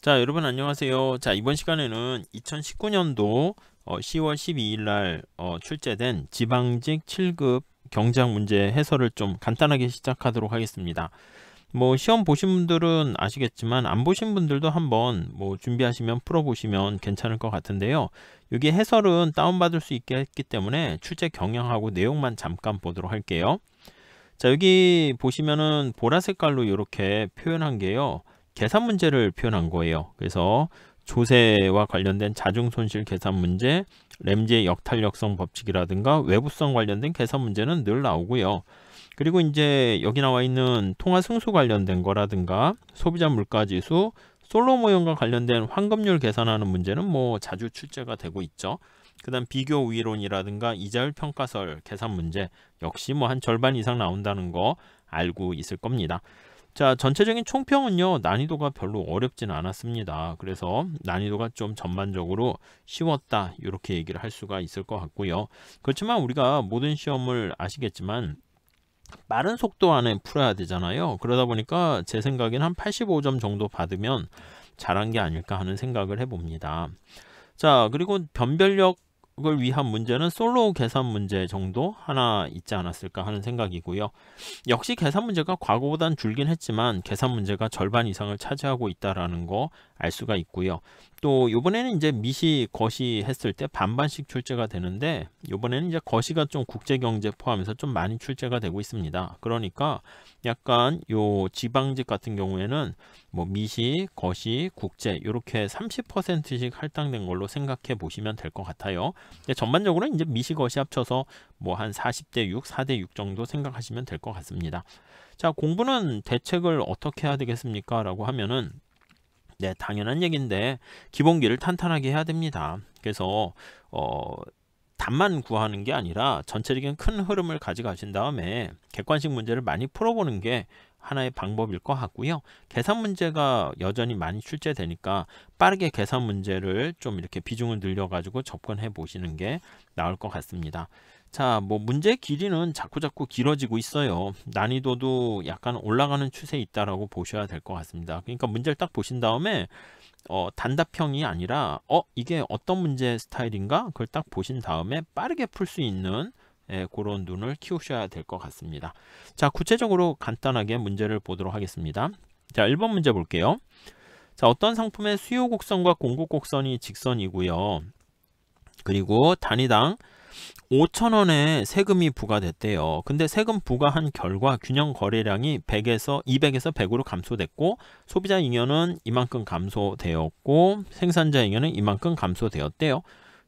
자, 여러분 안녕하세요. 자, 이번 시간에는 2019년도 10월 12일 날 출제된 지방직 7급 경제학 문제 해설을 좀 간단하게 시작하도록 하겠습니다. 뭐 시험 보신 분들은 아시겠지만 안 보신 분들도 한번 뭐 준비하시면 풀어보시면 괜찮을 것 같은데요. 여기 해설은 다운받을 수 있게 했기 때문에 출제 경향하고 내용만 잠깐 보도록 할게요. 자, 여기 보시면은 보라 색깔로 이렇게 표현한 게요. 계산 문제를 표현한 거예요. 그래서 조세와 관련된 자중손실 계산 문제, 램지의 역탄력성 법칙이라든가 외부성 관련된 계산 문제는 늘 나오고요. 그리고 이제 여기 나와 있는 통화 승수 관련된 거라든가 소비자 물가지수, 솔로 모형과 관련된 환급률 계산하는 문제는 뭐 자주 출제가 되고 있죠. 그 다음 비교 우위론이라든가 이자율 평가설 계산 문제 역시 뭐 한 절반 이상 나온다는 거 알고 있을 겁니다. 자, 전체적인 총평은요, 난이도가 별로 어렵진 않았습니다. 그래서 난이도가 좀 전반적으로 쉬웠다, 이렇게 얘기를 할 수가 있을 것 같고요. 그렇지만 우리가 모든 시험을 아시겠지만 빠른 속도 안에 풀어야 되잖아요. 그러다 보니까 제 생각엔 한 85점 정도 받으면 잘한 게 아닐까 하는 생각을 해봅니다. 자, 그리고 변별력을 위한 문제는 솔로 계산 문제 정도 하나 있지 않았을까 하는 생각이고요. 역시 계산 문제가 과거보단 줄긴 했지만 계산 문제가 절반 이상을 차지하고 있다라는 거 알 수가 있고요. 또 이번에는 이제 미시, 거시 했을 때 반반씩 출제가 되는데 이번에는 이제 거시가 좀 국제경제 포함해서 좀 많이 출제가 되고 있습니다. 그러니까 약간 요 지방직 같은 경우에는 뭐 미시, 거시, 국제 이렇게 30%씩 할당된 걸로 생각해 보시면 될 것 같아요. 근데 전반적으로 이제 미시, 거시 합쳐서 뭐 한 40대 6, 4대 6 정도 생각하시면 될 것 같습니다. 자, 공부는 대책을 어떻게 해야 되겠습니까? 라고 하면은 네, 당연한 얘기인데 기본기를 탄탄하게 해야 됩니다. 그래서 답만 구하는 게 아니라 전체적인 큰 흐름을 가져가신 다음에 객관식 문제를 많이 풀어보는 게 하나의 방법일 것 같고요. 계산 문제가 여전히 많이 출제되니까 빠르게 계산 문제를 좀 이렇게 비중을 늘려가지고 접근해 보시는 게 나을 것 같습니다. 자, 뭐 문제 길이는 자꾸자꾸 길어지고 있어요. 난이도도 약간 올라가는 추세에 있다라고 보셔야 될 것 같습니다. 그러니까 문제를 딱 보신 다음에 단답형이 아니라 이게 어떤 문제 스타일인가? 그걸 딱 보신 다음에 빠르게 풀 수 있는 그런 눈을 키우셔야 될 것 같습니다. 자, 구체적으로 간단하게 문제를 보도록 하겠습니다. 자, 1번 문제 볼게요. 자, 어떤 상품의 수요 곡선과 공급 곡선이 직선이고요. 그리고 단위당 5,000원의 세금이 부과됐대요. 근데 세금 부과한 결과 균형 거래량이 200에서 100으로 감소됐고 소비자 잉여는 이만큼 감소되었고 생산자 잉여는 이만큼 감소되었대요.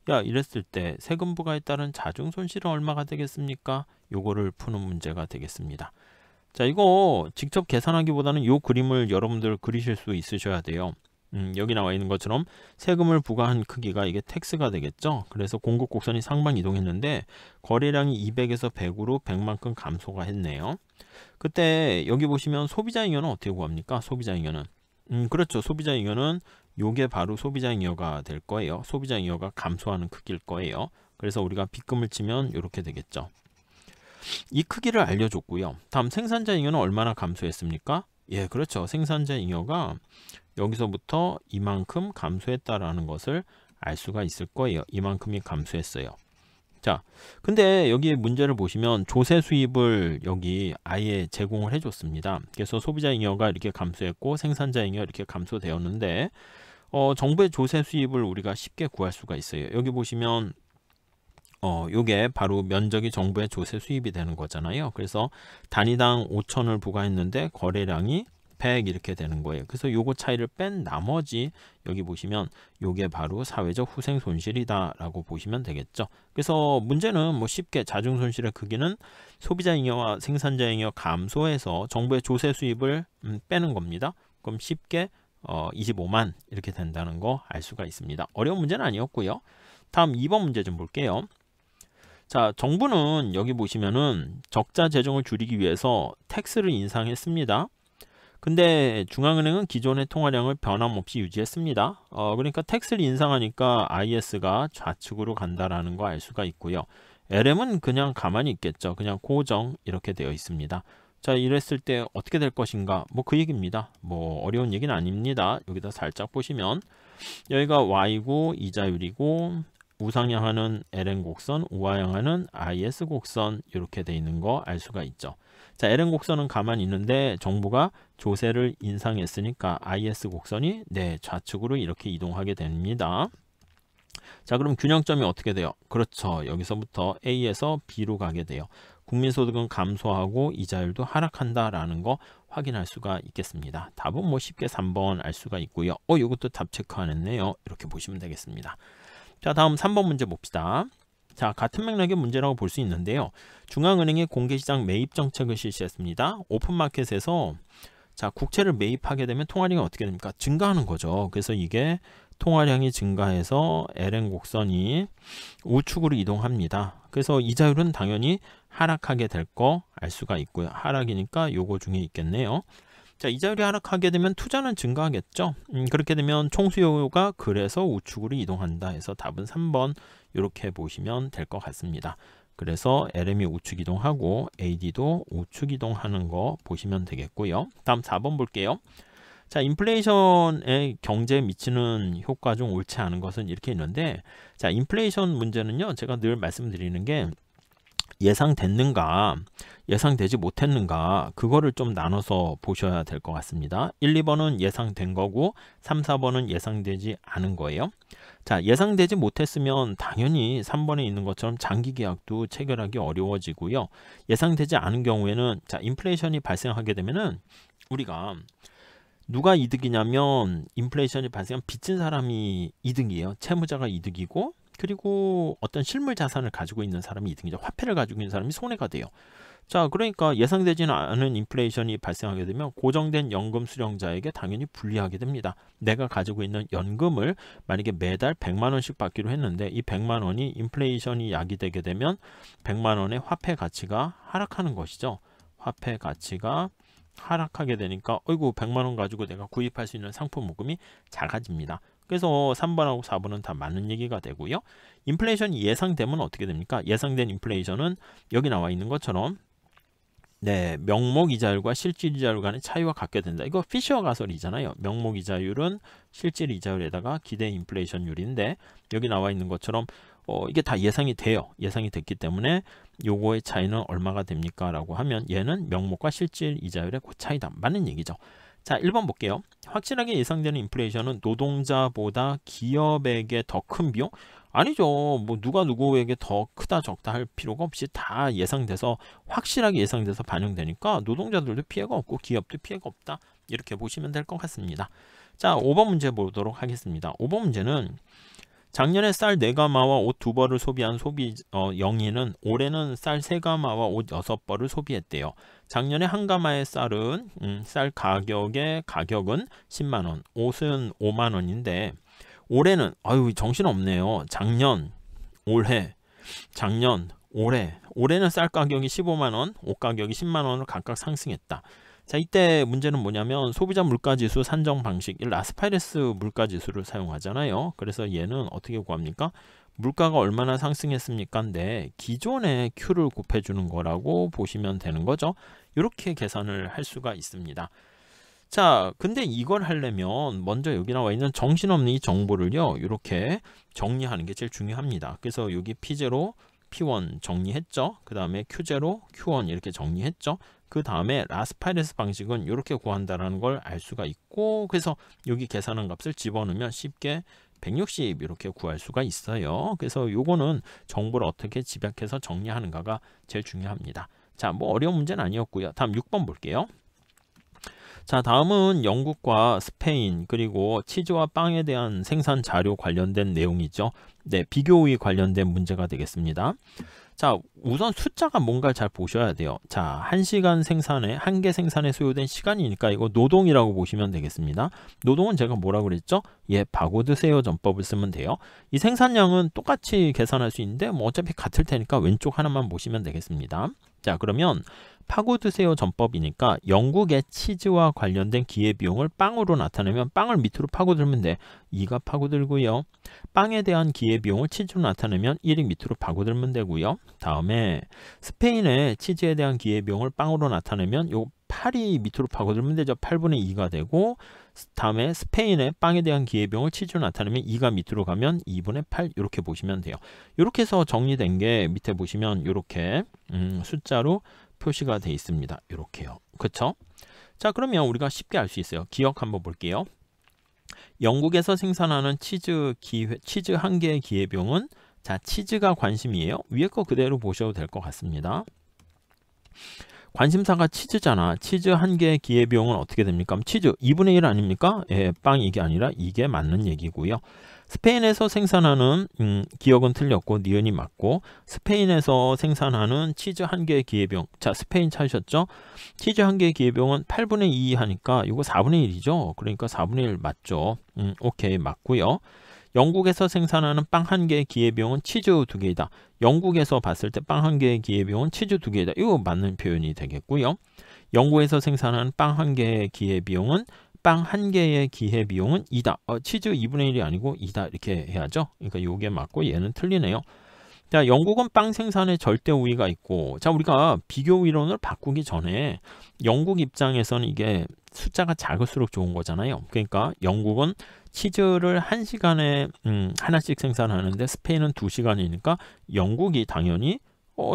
야, 이랬을 때 세금 부과에 따른 자중 손실은 얼마가 되겠습니까? 요거를 푸는 문제가 되겠습니다. 자, 이거 직접 계산하기보다는 요 그림을 여러분들 그리실 수 있으셔야 돼요. 여기 나와 있는 것처럼 세금을 부과한 크기가 이게 텍스가 되겠죠. 그래서 공급 곡선이 상방 이동했는데 거래량이 200에서 100으로 100만큼 감소가 했네요. 그때 여기 보시면 소비자 잉여는 어떻게 구합니까? 소비자 잉여는 그렇죠. 소비자 잉여는 요게 바로 소비자 잉여가 될 거예요. 소비자 잉여가 감소하는 크기일 거예요. 그래서 우리가 빗금을 치면 이렇게 되겠죠. 이 크기를 알려줬고요. 다음 생산자 잉여는 얼마나 감소했습니까? 예, 그렇죠. 생산자 잉여가 여기서부터 이만큼 감소했다라는 것을 알 수가 있을 거예요. 이만큼이 감소했어요. 자, 근데 여기 문제를 보시면 조세 수입을 여기 아예 제공을 해줬습니다. 그래서 소비자 잉여가 이렇게 감소했고 생산자 잉여 이렇게 감소되었는데 정부의 조세 수입을 우리가 쉽게 구할 수가 있어요. 여기 보시면 요게 바로 면적이 정부의 조세 수입이 되는 거잖아요. 그래서 단위당 5천을 부과했는데 거래량이 100 이렇게 되는 거예요. 그래서 요거 차이를 뺀 나머지 여기 보시면 요게 바로 사회적 후생 손실이다 라고 보시면 되겠죠. 그래서 문제는 뭐 쉽게 자중 손실의 크기는 소비자 잉여와 생산자 잉여 감소해서 정부의 조세 수입을 빼는 겁니다. 그럼 쉽게 25만 이렇게 된다는 거 알 수가 있습니다. 어려운 문제는 아니었고요. 다음 2번 문제 좀 볼게요. 자, 정부는 여기 보시면은 적자 재정을 줄이기 위해서 텍스를 인상했습니다. 근데 중앙은행은 기존의 통화량을 변함없이 유지했습니다. 그러니까 텍스를 인상하니까 IS가 좌측으로 간다라는 거 알 수가 있고요. LM은 그냥 가만히 있겠죠. 그냥 고정 이렇게 되어 있습니다. 자, 이랬을 때 어떻게 될 것인가? 뭐 그 얘기입니다. 뭐 어려운 얘기는 아닙니다. 여기다 살짝 보시면 여기가 y고 이자율이고 우상향하는 ln 곡선, 우하향하는 is 곡선 이렇게 돼 있는 거 알 수가 있죠. 자, ln 곡선은 가만히 있는데 정보가 조세를 인상했으니까 is 곡선이 네, 좌측으로 이렇게 이동하게 됩니다. 자, 그럼 균형점이 어떻게 돼요? 그렇죠. 여기서부터 A에서 B로 가게 돼요. 국민소득은 감소하고 이자율도 하락한다라는 거 확인할 수가 있겠습니다. 답은 뭐 쉽게 3번 알 수가 있고요. 이것도 답 체크 안 했네요. 이렇게 보시면 되겠습니다. 자, 다음 3번 문제 봅시다. 자, 같은 맥락의 문제라고 볼 수 있는데요. 중앙은행이 공개시장 매입 정책을 실시했습니다. 오픈마켓에서 자, 국채를 매입하게 되면 통화량이 어떻게 됩니까? 증가하는 거죠. 그래서 이게 통화량이 증가해서 ln 곡선이 우측으로 이동합니다. 그래서 이자율은 당연히 하락하게 될 거 알 수가 있고요. 하락이니까 요거 중에 있겠네요. 자, 이자율이 하락하게 되면 투자는 증가하겠죠. 그렇게 되면 총수요가 그래서 우측으로 이동한다 해서 답은 3번 이렇게 보시면 될 것 같습니다. 그래서 LM이 우측 이동하고 AD도 우측 이동하는 거 보시면 되겠고요. 다음 4번 볼게요. 자, 인플레이션에 경제에 미치는 효과 중 옳지 않은 것은 이렇게 있는데, 자, 인플레이션 문제는요, 제가 늘 말씀드리는 게 예상됐는가, 예상되지 못했는가, 그거를 좀 나눠서 보셔야 될 것 같습니다. 1, 2번은 예상된 거고 3, 4번은 예상되지 않은 거예요. 자, 예상되지 못했으면 당연히 3번에 있는 것처럼 장기 계약도 체결하기 어려워지고요. 예상되지 않은 경우에는 자, 인플레이션이 발생하게 되면은 우리가 누가 이득이냐면 인플레이션이 발생하면 빚진 사람이 이득이에요. 채무자가 이득이고, 그리고 어떤 실물 자산을 가지고 있는 사람이 이득이죠. 화폐를 가지고 있는 사람이 손해가 돼요. 자, 그러니까 예상되지는 않은 인플레이션이 발생하게 되면 고정된 연금 수령자에게 당연히 불리하게 됩니다. 내가 가지고 있는 연금을 만약에 매달 100만 원씩 받기로 했는데 이 100만 원이 인플레이션이 야기되게 되면 100만 원의 화폐 가치가 하락하는 것이죠. 화폐 가치가 하락하게 되니까 어이구 100만 원 가지고 내가 구입할 수 있는 상품 모금이 작아집니다. 그래서 3번하고 4번은 다 맞는 얘기가 되고요. 인플레이션이 예상되면 어떻게 됩니까? 예상된 인플레이션은 여기 나와 있는 것처럼 네, 명목 이자율과 실질 이자율 간의 차이와 같게 된다. 이거 피셔 가설이잖아요. 명목 이자율은 실질 이자율에다가 기대 인플레이션율인데 여기 나와 있는 것처럼 이게 다 예상이 돼요. 예상이 됐기 때문에 요거의 차이는 얼마가 됩니까? 라고 하면 얘는 명목과 실질 이자율의 그 차이다. 맞는 얘기죠. 자, 1번 볼게요. 확실하게 예상되는 인플레이션은 노동자보다 기업에게 더 큰 비용? 아니죠. 뭐 누가 누구에게 더 크다 적다 할 필요가 없이 다 예상돼서 확실하게 예상돼서 반영되니까 노동자들도 피해가 없고 기업도 피해가 없다. 이렇게 보시면 될 것 같습니다. 자, 5번 문제 보도록 하겠습니다. 5번 문제는 작년에 쌀 4가마와 옷 2벌을 소비한 영희는 올해는 쌀 3가마와 옷 6벌을 소비했대요. 작년에 한 가마의 쌀은 쌀 가격은 10만원, 옷은 5만원인데 올해는 정신없네요. 작년, 올해, 작년, 올해는 쌀 가격이 15만원, 옷 가격이 10만원으로 각각 상승했다. 자, 이때 문제는 뭐냐면 소비자 물가지수 산정 방식, 라스파이레스 물가지수를 사용하잖아요. 그래서 얘는 어떻게 구합니까? 물가가 얼마나 상승했습니까? 인데 기존의 Q를 곱해주는 거라고 보시면 되는 거죠. 이렇게 계산을 할 수가 있습니다. 자, 근데 이걸 하려면 먼저 여기 나와 있는 정신없는 이 정보를요, 이렇게 정리하는 게 제일 중요합니다. 그래서 여기 P0, P1 정리했죠. 그 다음에 Q0, Q1 이렇게 정리했죠. 그 다음에 라스파이레스 방식은 이렇게 구한다라는 걸 알 수가 있고, 그래서 여기 계산한 값을 집어넣으면 쉽게 160 이렇게 구할 수가 있어요. 그래서 요거는 정보를 어떻게 집약해서 정리하는가가 제일 중요합니다. 자, 뭐 어려운 문제는 아니었고요. 다음 6번 볼게요. 자, 다음은 영국과 스페인 그리고 치즈와 빵에 대한 생산 자료 관련된 내용이죠. 네, 비교우위 관련된 문제가 되겠습니다. 자, 우선 숫자가 뭔가를 잘 보셔야 돼요. 자, 1시간 생산에, 한 개 생산에 소요된 시간이니까 이거 노동이라고 보시면 되겠습니다. 노동은 제가 뭐라고 그랬죠? 예, 바고드 세요 전법을 쓰면 돼요. 이 생산량은 똑같이 계산할 수 있는데 뭐 어차피 같을 테니까 왼쪽 하나만 보시면 되겠습니다. 자, 그러면 파고드세요 전법이니까 영국의 치즈와 관련된 기회비용을 빵으로 나타내면 빵을 밑으로 파고들면 돼. 2가 파고들고요. 빵에 대한 기회비용을 치즈로 나타내면 1이 밑으로 파고들면 되고요. 다음에 스페인의 치즈에 대한 기회비용을 빵으로 나타내면 요 8이 밑으로 파고들면 되죠. 8분의 2가 되고, 다음에 스페인의 빵에 대한 기회비용을 치즈로 나타내면 2가 밑으로 가면 2분의 8 이렇게 보시면 돼요. 이렇게 해서 정리된 게 밑에 보시면 이렇게 숫자로 표시가 돼 있습니다. 이렇게요. 그쵸? 자, 그러면 우리가 쉽게 알 수 있어요. 기억 한번 볼게요. 영국에서 생산하는 치즈 한 개의 기회비용은, 자, 치즈가 관심이에요. 위에 거 그대로 보셔도 될 것 같습니다. 관심사가 치즈잖아. 치즈 한 개의 기회비용은 어떻게 됩니까? 치즈 2분의 1 아닙니까? 예, 빵 이게 아니라 이게 맞는 얘기고요. 스페인에서 생산하는 기억은 틀렸고 니은이 맞고, 스페인에서 생산하는 치즈 한 개의 기회비용, 자, 스페인 찾으셨죠? 치즈 한 개의 기회비용은 8분의 2 하니까 이거 4분의 1이죠. 그러니까 4분의 1 맞죠. 오케이, 맞고요. 영국에서 생산하는 빵 한 개의 기회비용은 치즈 2개이다. 영국에서 봤을 때 빵 한 개의 기회비용은 치즈 2개이다. 이거 맞는 표현이 되겠고요. 영국에서 생산하는 빵 한 개의 기회비용은, 빵 한 개의 기회비용은 2다. 치즈 2분의 1이 아니고 2다. 이렇게 해야죠. 그러니까 이게 맞고 얘는 틀리네요. 자, 영국은 빵 생산에 절대 우위가 있고, 자, 우리가 비교 이론을 바꾸기 전에 영국 입장에서는 이게 숫자가 작을수록 좋은 거잖아요. 그러니까 영국은 치즈를 1시간에 하나씩 생산하는데 스페인은 2시간이니까 영국이 당연히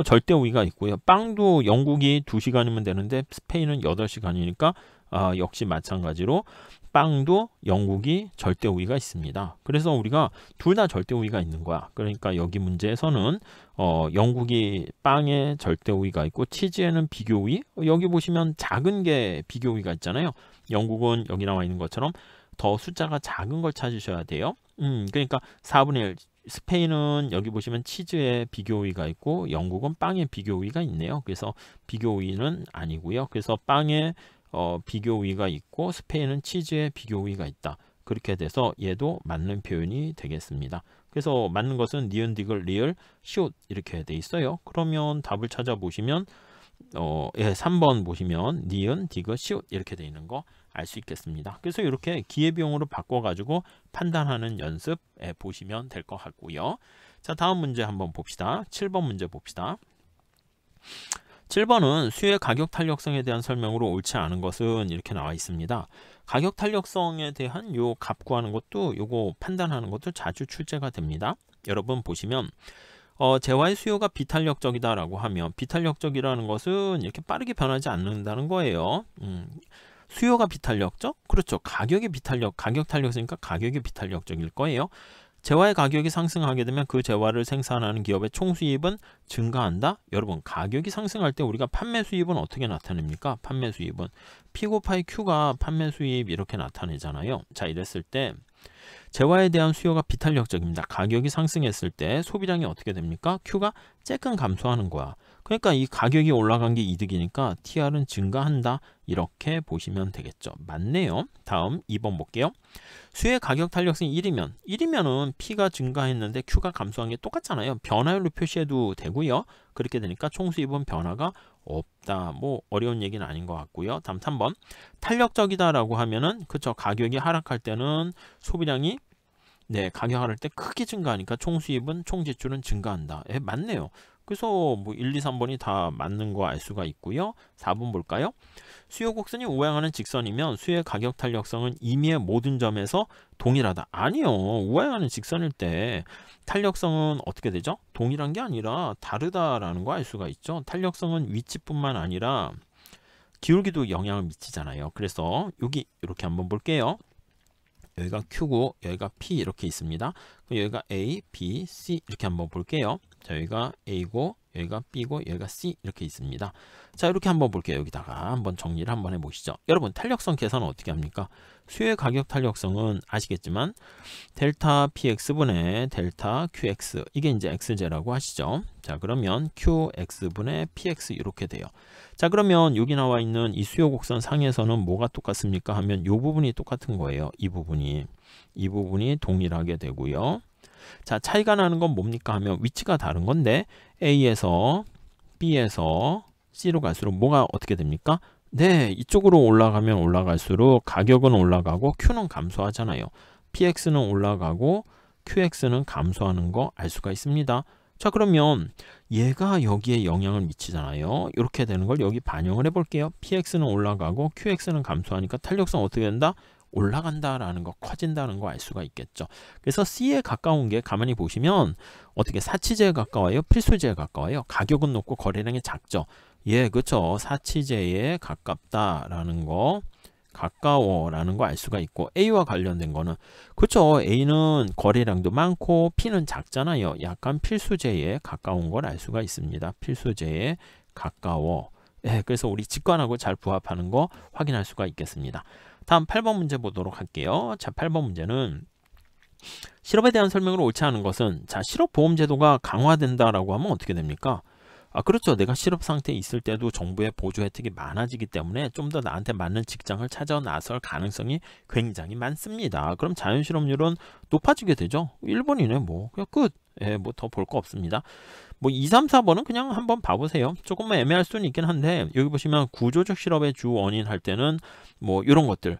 절대 우위가 있고요. 빵도 영국이 2시간이면 되는데 스페인은 8시간이니까 역시 마찬가지로 빵도 영국이 절대 우위가 있습니다. 그래서 우리가 둘 다 절대 우위가 있는 거야. 그러니까 여기 문제에서는 영국이 빵에 절대 우위가 있고 치즈에는 비교 우위. 여기 보시면 작은 게 비교 우위가 있잖아요. 영국은 여기 나와 있는 것처럼 더 숫자가 작은 걸 찾으셔야 돼요. 그러니까 4분의 1. 스페인은 여기 보시면 치즈에 비교 우위가 있고 영국은 빵에 비교 우위가 있네요. 그래서 비교 우위는 아니고요. 그래서 빵에 비교 우위가 있고 스페인은 치즈에 비교 우위가 있다. 그렇게 돼서 얘도 맞는 표현이 되겠습니다. 그래서 맞는 것은 니은, 디귿, 리을, 시옷 이렇게 돼 있어요. 그러면 답을 찾아보시면 3번 보시면 니은, 디귿, 시옷 이렇게 돼 있는 거 알 수 있겠습니다. 그래서 이렇게 기회비용으로 바꿔가지고 판단하는 연습 보시면 될 것 같고요. 자, 다음 문제 한번 봅시다. 7번 문제 봅시다. 7번은 수의 가격 탄력성에 대한 설명으로 옳지 않은 것은 이렇게 나와 있습니다. 가격 탄력성에 대한 요 값 구하는 것도 요거 판단하는 것도 자주 출제가 됩니다. 여러분 보시면 재화의 수요가 비탄력적이다 라고 하면, 비탄력적이라는 것은 이렇게 빠르게 변하지 않는다는 거예요. 수요가 비탄력적? 그렇죠. 가격 탄력성이니까 가격이 비탄력적일 거예요. 재화의 가격이 상승하게 되면 그 재화를 생산하는 기업의 총수입은 증가한다? 여러분, 가격이 상승할 때 우리가 판매 수입은 어떻게 나타냅니까? 판매 수입은 P 곱하기 Q가 판매 수입 이렇게 나타내잖아요. 자, 이랬을 때 재화에 대한 수요가 비탄력적입니다. 가격이 상승했을 때 소비량이 어떻게 됩니까? Q가 쬐끔 감소하는 거야. 그러니까 이 가격이 올라간 게 이득이니까 TR은 증가한다. 이렇게 보시면 되겠죠. 맞네요. 다음 2번 볼게요. 수의 가격 탄력성이 1이면은 P가 증가했는데 Q가 감소한 게 똑같잖아요. 변화율로 표시해도 되고요. 그렇게 되니까 총수입은 변화가 없다. 뭐 어려운 얘기는 아닌 것 같고요. 다음 3번. 탄력적이다라고 하면은 그쵸. 가격이 하락할 때는 소비량이 가격 하락할 때 크게 증가하니까 총수입은 총지출은 증가한다. 맞네요. 그래서 뭐 1, 2, 3번이 다 맞는 거 알 수가 있고요. 4번 볼까요? 수요 곡선이 우행하는 직선이면 수의 가격 탄력성은 임의의 모든 점에서 동일하다. 아니요. 우행하는 직선일 때 탄력성은 어떻게 되죠? 동일한 게 아니라 다르다라는 거 알 수가 있죠. 탄력성은 위치뿐만 아니라 기울기도 영향을 미치잖아요. 그래서 여기 이렇게 한번 볼게요. 여기가 Q고 여기가 P 이렇게 있습니다. 여기가 A, B, C 이렇게 한번 볼게요. 자, 여기가 A고 여기가 B고 여기가 C 이렇게 있습니다. 자, 이렇게 한번 볼게요. 여기다가 한번 정리를 한번 해보시죠. 여러분, 탄력성 계산은 어떻게 합니까? 수요의 가격 탄력성은 아시겠지만 델타 PX분의 델타 QX, 이게 이제 XJ라고 하시죠. 자, 그러면 QX분의 PX 이렇게 돼요. 자, 그러면 여기 나와 있는 이 수요 곡선 상에서는 뭐가 똑같습니까 하면 이 부분이 똑같은 거예요. 이 부분이 동일하게 되고요. 자, 차이가 나는 건 뭡니까 하면 위치가 다른 건데 A에서 B에서 C로 갈수록 뭐가 어떻게 됩니까? 네, 이쪽으로 올라가면 올라갈수록 가격은 올라가고 Q는 감소하잖아요. PX는 올라가고 QX는 감소하는 거 알 수가 있습니다. 자, 그러면 얘가 여기에 영향을 미치잖아요. 이렇게 되는 걸 여기 반영을 해볼게요. PX는 올라가고 QX는 감소하니까 탄력성 어떻게 된다? 올라간다라는 거, 커진다는 거 알 수가 있겠죠. 그래서 C에 가까운 게 가만히 보시면 어떻게 사치제에 가까워요? 필수제에 가까워요? 가격은 높고 거래량이 작죠. 예, 그렇죠. 사치제에 가깝다라는 거, 가까워라는 거 알 수가 있고, A와 관련된 거는 그렇죠. A는 거래량도 많고 P는 작잖아요. 약간 필수제에 가까운 걸 알 수가 있습니다. 필수제에 가까워. 예, 그래서 우리 직관하고 잘 부합하는 거 확인할 수가 있겠습니다. 다음 8번 문제 보도록 할게요. 자, 8번 문제는 실업에 대한 설명으로 옳지 않은 것은, 자, 실업보험제도가 강화된다라고 하면 어떻게 됩니까? 아, 그렇죠. 내가 실업 상태에 있을 때도 정부의 보조 혜택이 많아지기 때문에 좀 더 나한테 맞는 직장을 찾아 나설 가능성이 굉장히 많습니다. 그럼 자연실업률은 높아지게 되죠. 1번이네 뭐. 그냥 끝. 예, 뭐 더 볼 거 없습니다. 뭐 2, 3, 4번은 그냥 한번 봐보세요. 조금만 애매할 수는 있긴 한데 여기 보시면 구조적 실업의 주 원인 할 때는 뭐 이런 것들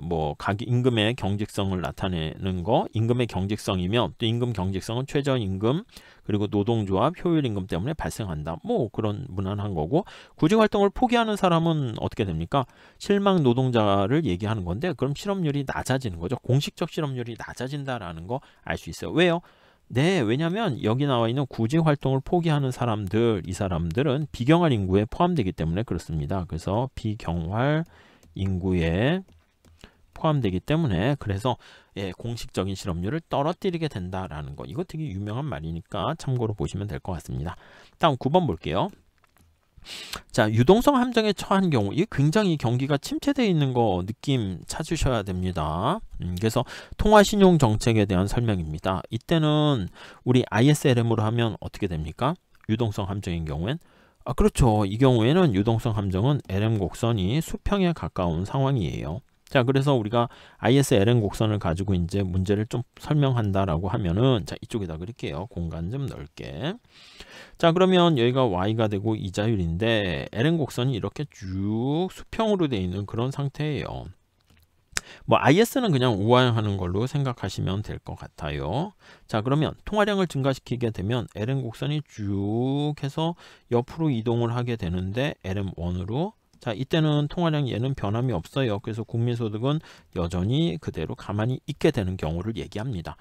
뭐 가격 임금의 경직성을 나타내는 거, 임금의 경직성이면 또 임금 경직성은 최저임금 그리고 노동조합 효율임금 때문에 발생한다. 뭐 그런 무난한 거고, 구직 활동을 포기하는 사람은 어떻게 됩니까? 실망 노동자를 얘기하는 건데 그럼 실업률이 낮아지는 거죠. 공식적 실업률이 낮아진다라는 거 알 수 있어요. 왜요? 네, 왜냐하면 여기 나와 있는 구직 활동을 포기하는 사람들, 이 사람들은 비경활 인구에 포함되기 때문에 그렇습니다. 그래서 비경활 인구에 포함되기 때문에 그래서 예, 공식적인 실업률을 떨어뜨리게 된다라는 거. 이거 되게 유명한 말이니까 참고로 보시면 될 것 같습니다. 다음 9번 볼게요. 자, 유동성 함정에 처한 경우, 이 굉장히 경기가 침체되어 있는 거 느낌 찾으셔야 됩니다. 그래서 통화신용 정책에 대한 설명입니다. 이때는 우리 ISLM으로 하면 어떻게 됩니까? 유동성 함정인 경우엔 아, 그렇죠. 이 경우에는 유동성 함정은 LM 곡선이 수평에 가까운 상황이에요. 자, 그래서 우리가 ISLM 곡선을 가지고 이제 문제를 좀 설명한다라고 하면은, 자, 이쪽에다 그릴게요. 공간 좀 넓게. 자, 그러면 여기가 y가 되고 이자율인데 LM 곡선이 이렇게 쭉 수평으로 되어 있는 그런 상태예요. 뭐 IS는 그냥 우화형하는 걸로 생각하시면 될 것 같아요. 자, 그러면 통화량을 증가시키게 되면 LM 곡선이 쭉 해서 옆으로 이동을 하게 되는데 LM1으로, 자, 이때는 통화량 얘는 변함이 없어요. 그래서 국민소득은 여전히 그대로 가만히 있게 되는 경우를 얘기합니다.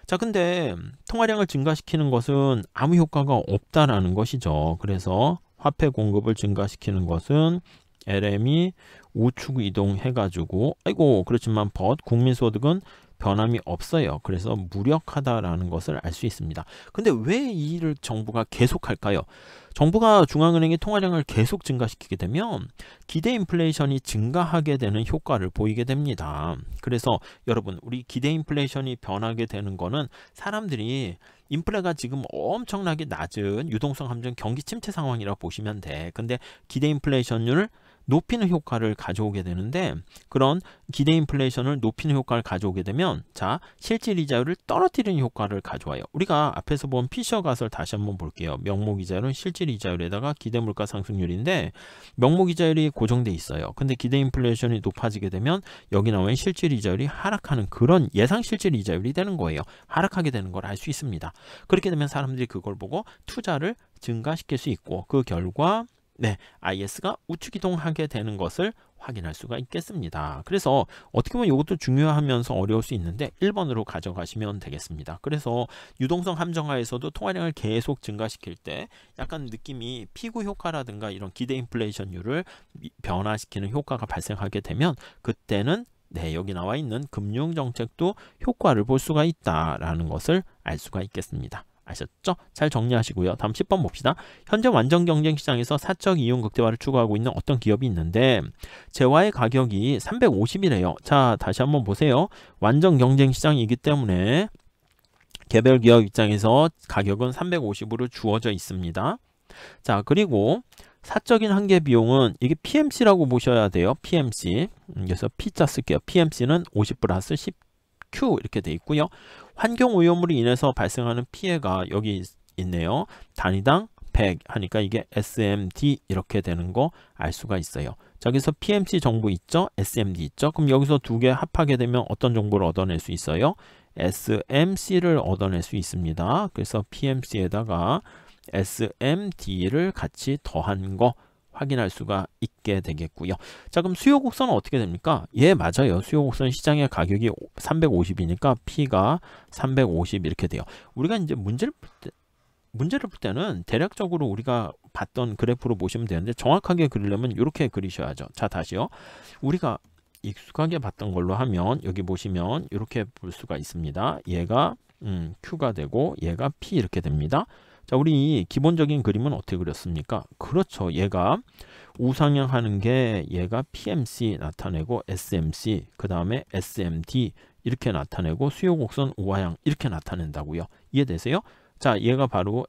자, 근데 통화량을 증가시키는 것은 아무 효과가 없다라는 것이죠. 그래서 화폐 공급을 증가시키는 것은 LM이 우측 이동해가지고, 아이고, 그렇지만 국민소득은 변함이 없어요. 그래서 무력하다라는 것을 알 수 있습니다. 근데 왜 이 일을 정부가 계속할까요? 정부가 중앙은행의 통화량을 계속 증가시키게 되면 기대 인플레이션이 증가하게 되는 효과를 보이게 됩니다. 그래서 여러분, 우리 기대 인플레이션이 변하게 되는 거는 사람들이 인플레가 지금 엄청나게 낮은 유동성 함정 경기 침체 상황이라고 보시면 돼. 근데 기대 인플레이션율을 높이는 효과를 가져오게 되는데, 그런 기대 인플레이션을 높이는 효과를 가져오게 되면, 자, 실질 이자율을 떨어뜨리는 효과를 가져와요. 우리가 앞에서 본 피셔 가설 다시 한번 볼게요. 명목 이자율은 실질 이자율에다가 기대 물가 상승률인데, 명목 이자율이 고정돼 있어요. 근데 기대 인플레이션이 높아지게 되면 여기 나오는 실질 이자율이 하락하는 그런 예상 실질 이자율이 되는 거예요. 하락하게 되는 걸 알 수 있습니다. 그렇게 되면 사람들이 그걸 보고 투자를 증가시킬 수 있고, 그 결과 네, IS가 우측 이동하게 되는 것을 확인할 수가 있겠습니다. 그래서 어떻게 보면 이것도 중요하면서 어려울 수 있는데 1번으로 가져가시면 되겠습니다. 그래서 유동성 함정하에서도 통화량을 계속 증가시킬 때 약간 느낌이 피구 효과라든가 이런 기대 인플레이션율을 변화시키는 효과가 발생하게 되면 그때는 네, 여기 나와 있는 금융정책도 효과를 볼 수가 있다라는 것을 알 수가 있겠습니다. 아셨죠? 잘 정리하시고요. 다음 10번 봅시다. 현재 완전 경쟁 시장에서 사적 이윤 극대화를 추구하고 있는 어떤 기업이 있는데 재화의 가격이 350이래요. 자, 다시 한번 보세요. 완전 경쟁 시장이기 때문에 개별 기업 입장에서 가격은 350으로 주어져 있습니다. 자, 그리고 사적인 한계 비용은 이게 PMC라고 보셔야 돼요. PMC. 그래서 P자 쓸게요. PMC는 50 플러스 10Q 이렇게 돼 있고요. 환경 오염으로 인해서 발생하는 피해가 여기 있네요. 단위당 100 하니까 이게 SMD 이렇게 되는 거 알 수가 있어요. 자, 여기서 PMC 정보 있죠? SMD 있죠? 그럼 여기서 두 개 합하게 되면 어떤 정보를 얻어낼 수 있어요? SMC를 얻어낼 수 있습니다. 그래서 PMC에다가 SMD를 같이 더한 거 확인할 수가 있게 되겠고요. 자, 그럼 수요 곡선은 어떻게 됩니까? 예, 맞아요. 수요 곡선 시장의 가격이 350이니까 P가 350 이렇게 돼요. 우리가 이제 문제를 풀 때는 대략적으로 우리가 봤던 그래프로 보시면 되는데 정확하게 그리려면 이렇게 그리셔야죠. 자, 다시요. 우리가 익숙하게 봤던 걸로 하면 여기 보시면 이렇게 볼 수가 있습니다. 얘가 Q가 되고 얘가 P 이렇게 됩니다. 자, 우리 기본적인 그림은 어떻게 그렸습니까? 그렇죠. 얘가 우상향 하는 게 얘가 PMC 나타내고 SMC, 그 다음에 SMD 이렇게 나타내고 수요 곡선 우하향 이렇게 나타낸다고요. 이해되세요? 자, 얘가 바로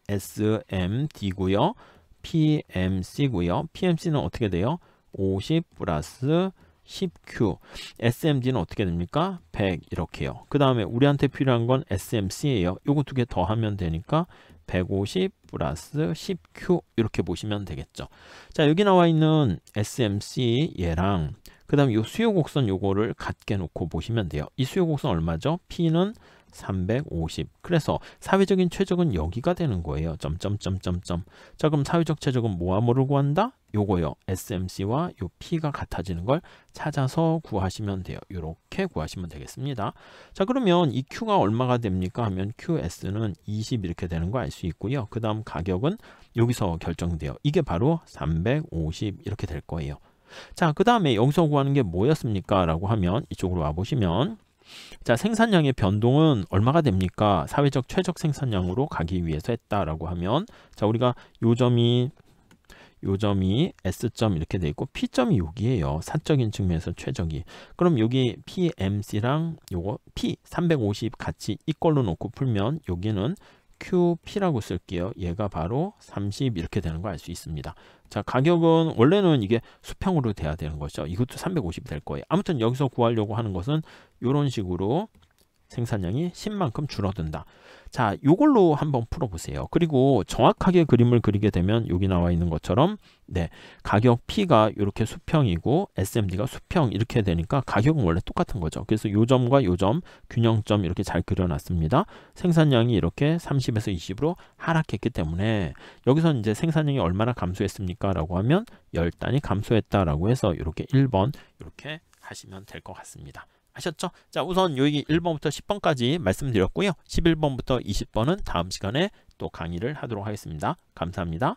SMD고요. PMC고요. PMC는 어떻게 돼요? 50 플러스 10Q. SMD는 어떻게 됩니까? 100 이렇게요. 그 다음에 우리한테 필요한 건 SMC예요. 요거 두 개 더하면 되니까 150 플러스 10Q 이렇게 보시면 되겠죠. 자, 여기 나와 있는 SMC 얘랑 그 다음에 요 수요 곡선 요거를 같게 놓고 보시면 돼요. 이 수요 곡선 얼마죠? P는 350. 그래서 사회적인 최적은 여기가 되는 거예요. 점점점점점. 자, 그럼 사회적 최적은 뭐와 뭐를 구한다? 요거요. SMC와 요 P가 같아지는 걸 찾아서 구하시면 돼요. 이렇게 구하시면 되겠습니다. 자, 그러면 이 Q가 얼마가 됩니까? 하면 QS는 20 이렇게 되는 거 알 수 있고요. 그 다음 가격은 여기서 결정돼요. 이게 바로 350 이렇게 될 거예요. 자, 그 다음에 여기서 구하는 게 뭐였습니까? 라고 하면 이쪽으로 와보시면 자, 생산량의 변동은 얼마가 됩니까? 사회적 최적 생산량으로 가기 위해서 했다라고 하면 자, 우리가 요 점이 S점 이렇게 돼 있고 P점이 여기에요. 사적인 측면에서 최적이. 그럼 여기 PMC랑 요거 P 350 같이 이걸로 놓고 풀면 여기는 QP라고 쓸게요. 얘가 바로 30 이렇게 되는 거 알 수 있습니다. 자, 가격은 원래는 이게 수평으로 돼야 되는 거죠. 이것도 350 될 거예요. 아무튼 여기서 구하려고 하는 것은 이런 식으로 생산량이 10만큼 줄어든다. 자, 요걸로 한번 풀어보세요. 그리고 정확하게 그림을 그리게 되면 여기 나와 있는 것처럼 네, 가격 P가 이렇게 수평이고 SMD가 수평 이렇게 되니까 가격은 원래 똑같은 거죠. 그래서 요 점과 요 점 균형점 이렇게 잘 그려놨습니다. 생산량이 이렇게 30에서 20으로 하락했기 때문에 여기서 이제 생산량이 얼마나 감소했습니까? 라고 하면 10단이 감소했다라고 해서 이렇게 1번 이렇게 하시면 될 것 같습니다. 아셨죠? 자, 우선 여기 1번부터 10번까지 말씀드렸고요. 11번부터 20번은 다음 시간에 또 강의를 하도록 하겠습니다. 감사합니다.